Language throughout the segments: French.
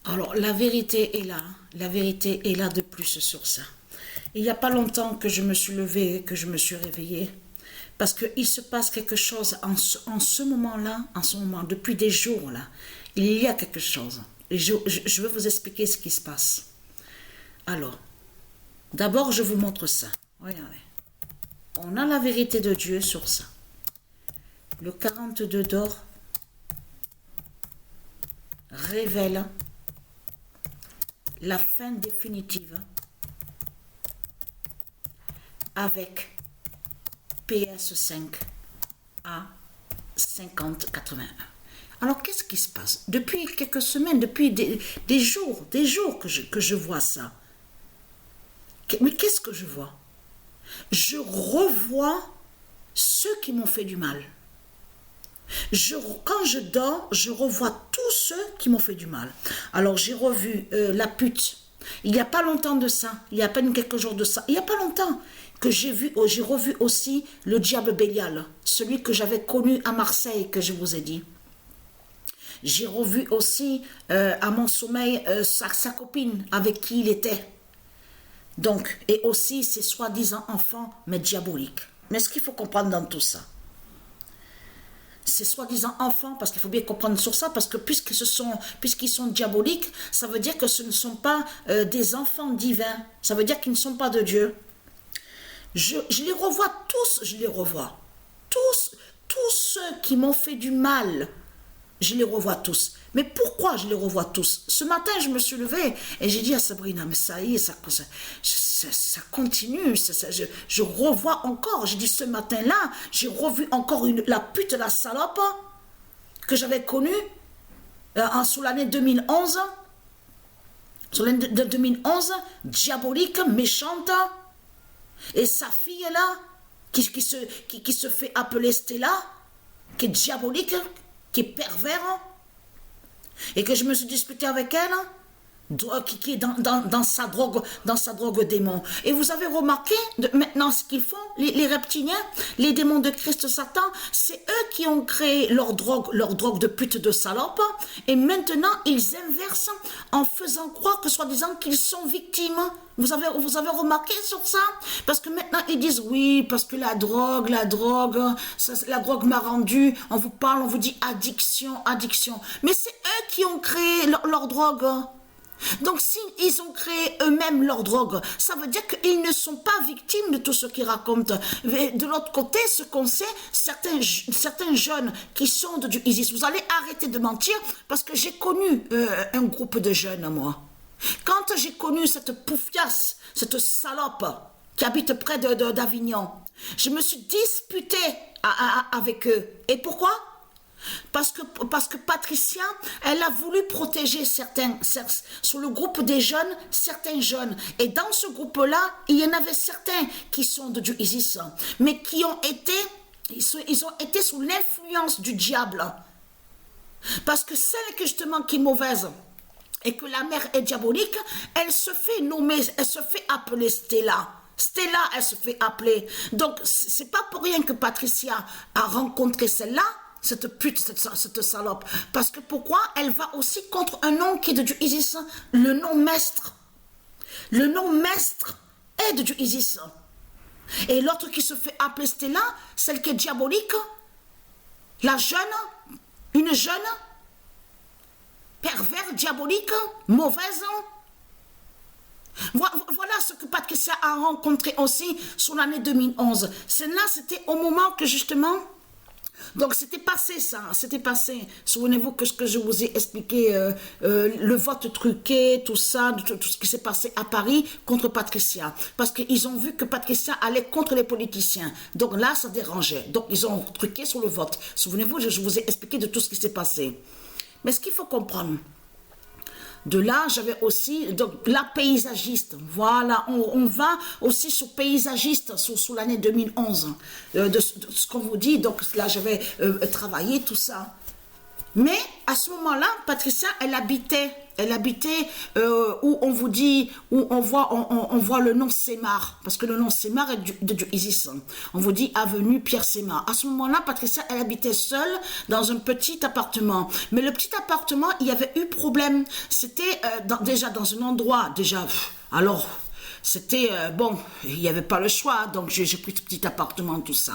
Alors, la vérité est là. La vérité est là de plus sur ça. Il n'y a pas longtemps que je me suis levée, que je me suis réveillée. Parce qu'il se passe quelque chose en ce moment-là, en ce moment, depuis des jours, là. Il y a quelque chose. Et je vais vous expliquer ce qui se passe. Alors, d'abord, je vous montre ça. Regardez. On a la vérité de Dieu sur ça. Le 42 d'or révèle la fin définitive avec PS5 à 50,81. Alors, qu'est-ce qui se passe? Depuis quelques semaines, depuis des jours que je vois ça. Mais qu'est-ce que je vois? Je revois ceux qui m'ont fait du mal. Quand je dors, je revois tous ceux qui m'ont fait du mal. Alors, j'ai revu la pute. Il n'y a pas longtemps de ça. Il y a à peine quelques jours de ça. Il n'y a pas longtemps que j'ai revu aussi le diable Bélial. Celui que j'avais connu à Marseille, que je vous ai dit. J'ai revu aussi à mon sommeil sa copine avec qui il était. Donc, et aussi ses soi-disant enfants, mais diaboliques. Mais ce qu'il faut comprendre dans tout ça, ces soi-disant enfants, parce qu'il faut bien comprendre sur ça, parce que puisqu'ils sont diaboliques, ça veut dire que ce ne sont pas des enfants divins. Ça veut dire qu'ils ne sont pas de Dieu. Je les revois tous, je les revois. Tous ceux qui m'ont fait du mal, je les revois tous. Mais pourquoi je les revois tous? Ce matin, je me suis levée et j'ai dit à Sabrina, mais ça y est, ça continue. Je revois encore. J'ai dit ce matin-là, j'ai revu encore la pute, la salope que j'avais connue sous l'année 2011. Sous l'année de 2011, diabolique, méchante. Et sa fille-là, qui se fait appeler Stella, qui est diabolique, qui est pervers, et que je me suis disputé avec elle, qui est dans sa drogue démon. Et vous avez remarqué maintenant ce qu'ils font, les reptiliens, les démons de Christ Satan, c'est eux qui ont créé leur drogue de pute de salope, et maintenant ils inversent en faisant croire que soi-disant qu'ils sont victimes. Vous avez remarqué sur ça? Parce que maintenant ils disent oui, parce que la drogue m'a rendu, on vous parle, on vous dit addiction. Mais c'est eux qui ont créé leur drogue. Donc s'ils ont créé eux-mêmes leur drogue, ça veut dire qu'ils ne sont pas victimes de tout ce qu'ils racontent. De l'autre côté, ce qu'on sait, certains jeunes qui sont du ISIS, vous allez arrêter de mentir, parce que j'ai connu un groupe de jeunes, moi. Quand j'ai connu cette poufiasse, cette salope qui habite près d'Avignon, je me suis disputée avec eux. Et pourquoi? Parce que Patricia, elle a voulu protéger sur le groupe des jeunes, certains jeunes. Et dans ce groupe-là, il y en avait certains qui sont du ISIS, mais qui ont été, ils ont été sous l'influence du diable. Parce que celle qui est mauvaise, et que la mère est diabolique, elle se fait nommer, elle se fait appeler Stella. Stella, elle se fait appeler. Donc, c'est pas pour rien que Patricia a rencontré celle-là, cette pute, cette salope. Parce que pourquoi? Elle va aussi contre un nom qui est du ISIS, le nom Mestre. Le nom Mestre est du ISIS. Et l'autre qui se fait appeler Stella, celle qui est diabolique, la jeune, une jeune, pervers, diabolique, mauvaise. Voilà ce que Patricia a rencontré aussi sur l'année 2011. Celle-là, c'était au moment que justement... Donc c'était passé ça, c'était passé. Souvenez-vous que ce que je vous ai expliqué, le vote truqué, tout ça, tout ce qui s'est passé à Paris contre Patricia. Parce qu'ils ont vu que Patricia allait contre les politiciens. Donc là, ça dérangeait. Donc ils ont truqué sur le vote. Souvenez-vous, je vous ai expliqué de tout ce qui s'est passé. Mais ce qu'il faut comprendre, de là, j'avais aussi donc, la paysagiste. Voilà, on va aussi sur paysagiste sous l'année 2011. De ce qu'on vous dit, donc là, j'avais travaillé tout ça. Mais à ce moment-là, Patricia, elle habitait Elle habitait où on vous dit, où on voit le nom Sémar, parce que le nom Sémar est de Dieu Isis. On vous dit avenue Pierre Sémar. À ce moment-là, Patricia, elle habitait seule dans un petit appartement. Mais le petit appartement, il y avait eu problème. C'était déjà dans un endroit, alors, c'était, bon, il n'y avait pas le choix, donc j'ai pris ce petit appartement, tout ça.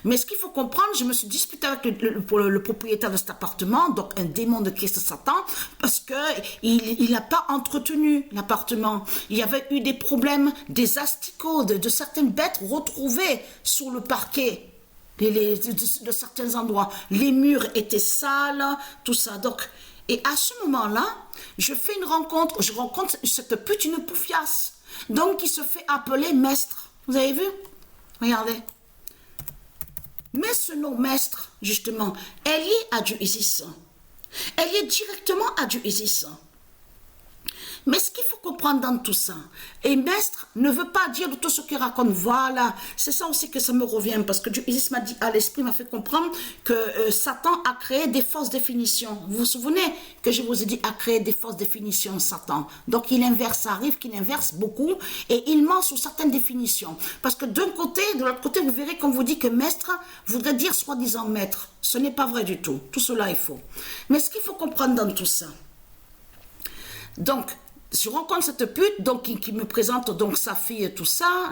Mais ce qu'il faut comprendre, je me suis disputée avec le propriétaire de cet appartement, donc un démon de Christ Satan, parce qu'il n'a pas entretenu l'appartement. Il y avait eu des problèmes, des asticots, de certaines bêtes retrouvées sur le parquet. De certains endroits. Les murs étaient sales, tout ça. Donc, et à ce moment-là, je rencontre cette pute, une poufiasse, donc qui se fait appeler Mestre. Vous avez vu? Regardez. Mais ce nom Mestre, justement, elle y est à Dieu Isis. Elle y est directement à Dieu Isis. Mais ce qu'il faut comprendre dans tout ça, et Mestre ne veut pas dire de tout ce qu'il raconte, voilà, c'est ça aussi que ça me revient, parce que Dieu Isis m'a dit, à l'esprit m'a fait comprendre que Satan a créé des fausses définitions. Vous vous souvenez que je vous ai dit, a créé des fausses définitions, Satan. Donc il inverse, ça arrive qu'il inverse beaucoup, et il ment sur certaines définitions. Parce que d'un côté, de l'autre côté, vous verrez qu'on vous dit que Mestre voudrait dire soi-disant maître. Ce n'est pas vrai du tout, tout cela est faux. Mais ce qu'il faut comprendre dans tout ça, donc, je rencontre cette pute donc, qui me présente donc sa fille et tout ça.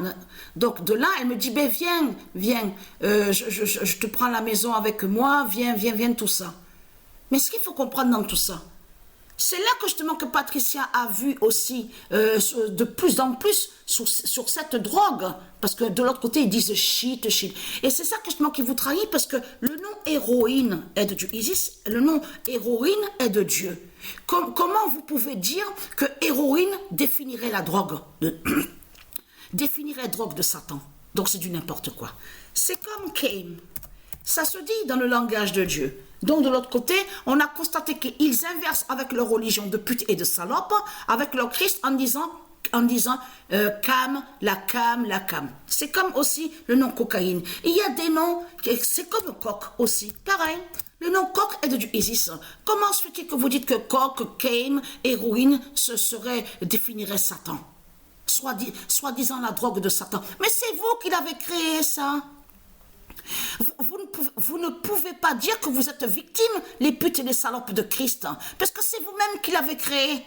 Donc de là, elle me dit, ben viens, je te prends à la maison avec moi, viens, tout ça. Mais ce qu'il faut comprendre dans tout ça, c'est là que justement que Patricia a vu aussi de plus en plus sur cette drogue. Parce que de l'autre côté, ils disent shit. Et c'est ça que justement qui vous trahit, parce que le nom héroïne est de Dieu Isis, le nom héroïne est de Dieu. Comment vous pouvez dire que héroïne définirait la drogue définirait la drogue de Satan? Donc c'est du n'importe quoi. C'est comme Cain. Ça se dit dans le langage de Dieu. Donc de l'autre côté, on a constaté qu'ils inversent avec leur religion de pute et de salope, avec leur Christ en disant cam, la cam. C'est comme aussi le nom cocaïne. Il y a des noms, c'est comme coq aussi, pareil. Le nom coq est de Dieu Isis. Comment se fait-il que vous dites que coq, Cain, héroïne, définirait Satan? Soi-disant la drogue de Satan. Mais c'est vous qui l'avez créé, ça. Vous ne pouvez pas dire que vous êtes victime, les putes et les salopes de Christ, parce que c'est vous-même qui l'avez créé,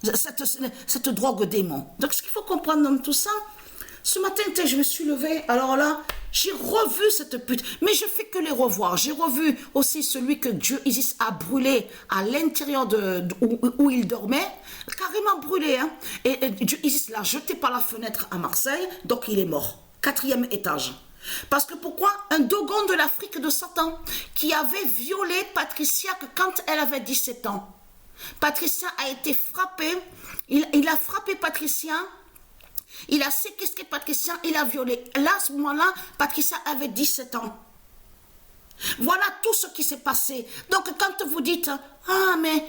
cette drogue démon. Donc ce qu'il faut comprendre dans tout ça, ce matin, je me suis levée, alors là, j'ai revu cette pute, mais je fais que les revoir. J'ai revu aussi celui que Dieu Isis a brûlé à l'intérieur où il dormait, carrément brûlé, hein. Et Dieu Isis l'a jeté par la fenêtre à Marseille, donc il est mort, 4e étage. Parce que pourquoi? Un dogon de l'Afrique de Satan qui avait violé Patricia que quand elle avait 17 ans. Patricia a été frappée, il a frappé Patricia, il a séquestré Patricia, il a violé. Là, à ce moment-là, Patricia avait 17 ans. Voilà tout ce qui s'est passé. Donc quand vous dites, ah mais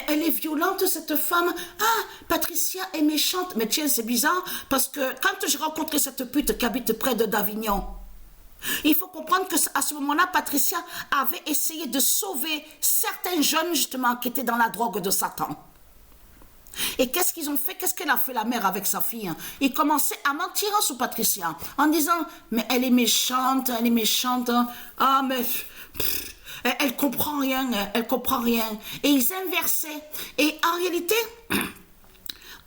elle est violente cette femme, ah Patricia est méchante, mais tiens c'est bizarre, parce que quand j'ai rencontré cette pute qui habite près d'Avignon, il faut comprendre qu'à ce moment-là, Patricia avait essayé de sauver certains jeunes justement qui étaient dans la drogue de Satan. Et qu'est-ce qu'ils ont fait? Qu'est-ce qu'elle a fait la mère avec sa fille? Ils commençaient à mentir sur Patricia en disant, mais elle est méchante, ah mais elle comprend rien, Et ils inversaient. Et en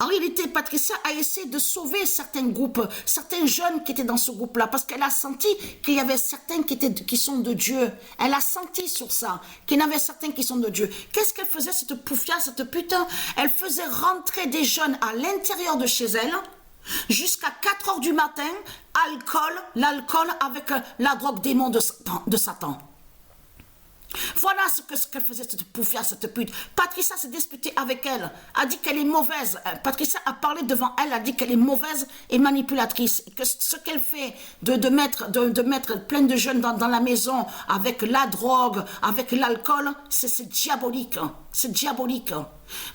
réalité, Patricia a essayé de sauver certains groupes, certains jeunes qui étaient dans ce groupe-là, parce qu'elle a senti qu'il y avait certains qui sont de Dieu. Elle a senti sur ça, qu'il y en avait certains qui sont de Dieu. Qu'est-ce qu'elle faisait, cette poufia, cette putain? Elle faisait rentrer des jeunes à l'intérieur de chez elle, jusqu'à 4 heures du matin, l'alcool avec la drogue démon de Satan. Voilà ce qu'elle faisait, cette poufia, cette pute. Patricia s'est disputée avec elle, a dit qu'elle est mauvaise. Patricia a parlé devant elle, a dit qu'elle est mauvaise et manipulatrice. Et que ce qu'elle fait de mettre plein de jeunes dans la maison avec la drogue, avec l'alcool, c'est diabolique. C'est diabolique.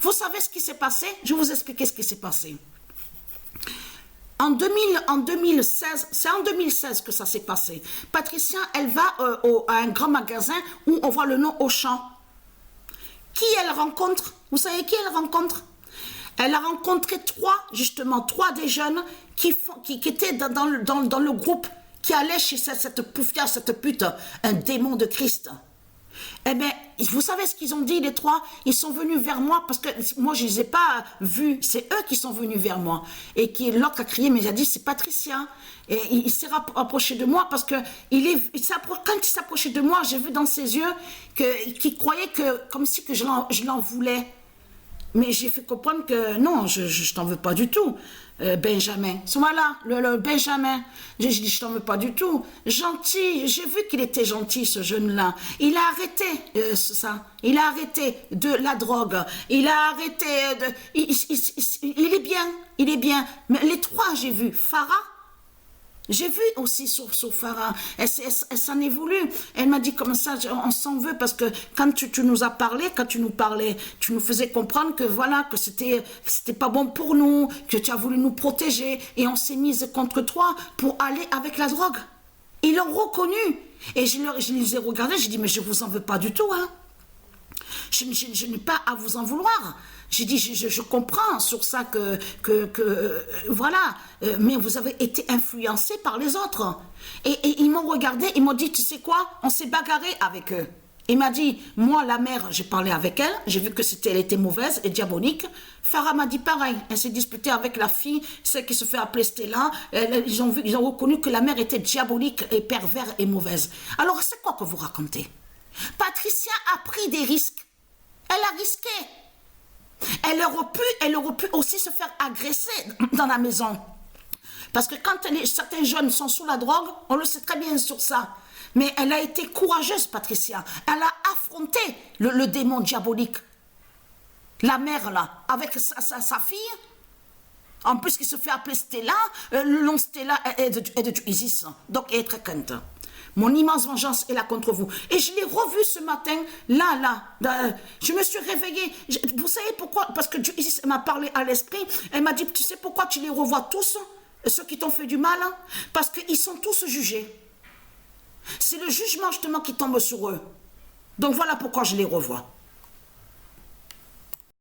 Vous savez ce qui s'est passé? Je vais vous expliquer ce qui s'est passé. En 2016, c'est en 2016 que ça s'est passé. Patricia, elle va à un grand magasin où on voit le nom Auchan. qui elle rencontre? Vous savez qui elle rencontre? Elle a rencontré trois des jeunes qui étaient dans le groupe, qui allaient chez cette poufière, cette pute, un démon de Christ. Eh bien, vous savez ce qu'ils ont dit, les trois? Ils sont venus vers moi, parce que moi, je ne les ai pas vus. C'est eux qui sont venus vers moi. Et l'autre a crié, mais il a dit, c'est Patricia. Et il s'est rapproché de moi, parce que quand il s'approchait de moi, j'ai vu dans ses yeux qu'il croyait comme si que je l'en voulais. Mais j'ai fait comprendre que non, je t'en veux pas du tout. Benjamin, voilà, le Benjamin. J'ai dit, je t'en veux pas du tout. Gentil, j'ai vu qu'il était gentil, ce jeune-là. Il a arrêté ça. Il a arrêté de la drogue. Il a arrêté il est bien, il est bien. Mais les trois, j'ai vu. Farah, j'ai vu aussi sur Farah, elle s'en est voulu. Elle m'a dit comme ça, on s'en veut parce que quand tu nous as parlé, quand tu nous parlais, tu nous faisais comprendre que voilà, que c'était pas bon pour nous, que tu as voulu nous protéger et on s'est mise contre toi pour aller avec la drogue. Ils l'ont reconnu. Et je les ai regardés, j'ai dit, mais je vous en veux pas du tout, hein. Je n'ai pas à vous en vouloir. J'ai dit, je comprends sur ça voilà, mais vous avez été influencé par les autres. Et ils m'ont regardé, ils m'ont dit, tu sais quoi, on s'est bagarré avec eux. Il m'a dit, moi, la mère, j'ai parlé avec elle, j'ai vu que elle était mauvaise et diabolique. Farah m'a dit pareil, elle s'est disputée avec la fille, celle qui se fait appeler Stella. Ils ont reconnu que la mère était diabolique et pervers et mauvaise. Alors, c'est quoi que vous racontez? Patricia a pris des risques. Elle a risqué. Elle aurait pu aussi se faire agresser dans la maison. Parce que quand certains jeunes sont sous la drogue, on le sait très bien sur ça. Mais elle a été courageuse, Patricia. Elle a affronté le démon diabolique. La mère, là, avec sa fille. En plus, qui se fait appeler Stella. Le nom Stella est de Isis. Donc, elle est très crainte. Mon immense vengeance est là contre vous. Et je l'ai revu ce matin, là. Je me suis réveillée. Vous savez pourquoi? Parce que Isis m'a parlé à l'esprit. Elle m'a dit, tu sais pourquoi tu les revois tous, ceux qui t'ont fait du mal? Parce qu'ils sont tous jugés. C'est le jugement justement qui tombe sur eux. Donc voilà pourquoi je les revois.